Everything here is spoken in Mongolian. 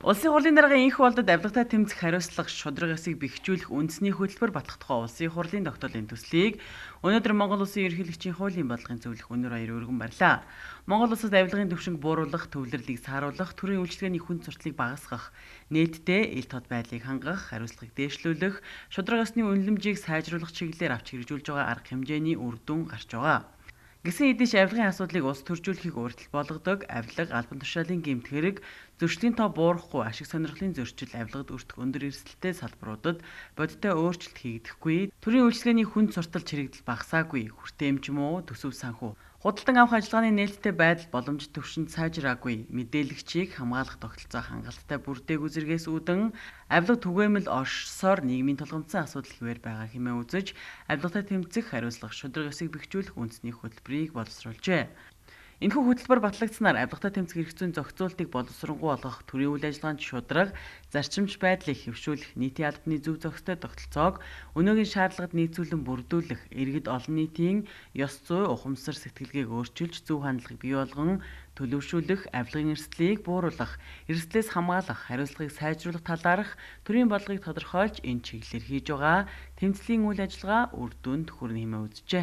Улсын хурлын даргын энх болдод авилгатай тэмцэх хариуцлага шударга ёсыг бэхжүүлэх үндэсний хөтөлбөр батгах улсын хурлын тогтоолын төслийг өнөөдөр Монгол Улсын ерөнхийлөгчийн хуулийн бодлогын зөвлөх өнөр баяр өргөн барьлаа. Монгол Улсад авилгын түвшинг бууруулах, төвлөрлийг сааруулах, төрийн үйлчилгээний хүн сурталыг багасгах, нийтдээ ил тод байдлыг хангах, хариуцлагыг дээшлүүлэх, шударга ёсны үнэлэмжийг сайжруулах чиглэлээр авч хэрэгжүүлж байгаа арга хэмжээний үр дүн гарч байгаа. Гэсэн хэдий ч авилгын асуудлыг улс төржүүлэхийг урьдчилан болгодог авилга, албан тушаалын гэмт хэрэг, зөрчлийн тоо буурахгүй, ашиг сонирхлын зөрчил, авилгад өртөх өндөр эрсдэлтэй салбаруудад бодиттой өөрчлөлт хийгдэхгүй, төрийн үйлчилгээний хүнд сурталч хэрэгдэл багасаагүй, хүртээмж муу, төсөв санхүү, худалдан авах ажиллагааны нээлттэй байдал боломжит түвшинд сайжраагүй, мэдээлэгчийг хамгаалах тогтолцоо хангалттай бүрдээг үзэргээс үүдэн авилга түгээмэл оршсоор нийгмийн тулгамдсан асуудал хэвээр байгаа хэмээн үзэж, авилгатай тэмцэх хариуцлага шударга ёсыг бэхжүүлэх үндэсний хөтөлбөрийг боловсруулжээ. Энэхүү хөтөлбөр батлагдсанаар авилгатай тэмцэх эрх зүйн зохицуултыг боловсронгуй болгох, төрийн үйл ажиллагаанд шударга, зарчимч байдлыг хэвшүүлэх, нийтийн албаны зөв зохистой тогтолцоог өнөөгийн шаардлагад нийцүүлэн бүрдүүлэх, иргэд олон нийтийн ёс зүй, ухамсар сэтгэлгээг өөрчилж, зөв хандлагыг бий болгон төлөвшүүлэх, авилгын эрсдлийг бууруулах, эрсдлээс хамгаалах, хариуцлагыг сайжруулах талаарх төрийн бодлогыг тодорхойлж энэ чиглэлээр хийж байгаа тэмцлийн үйл ажиллагаа үр дүнд хүрнэ хэмээн үзжээ.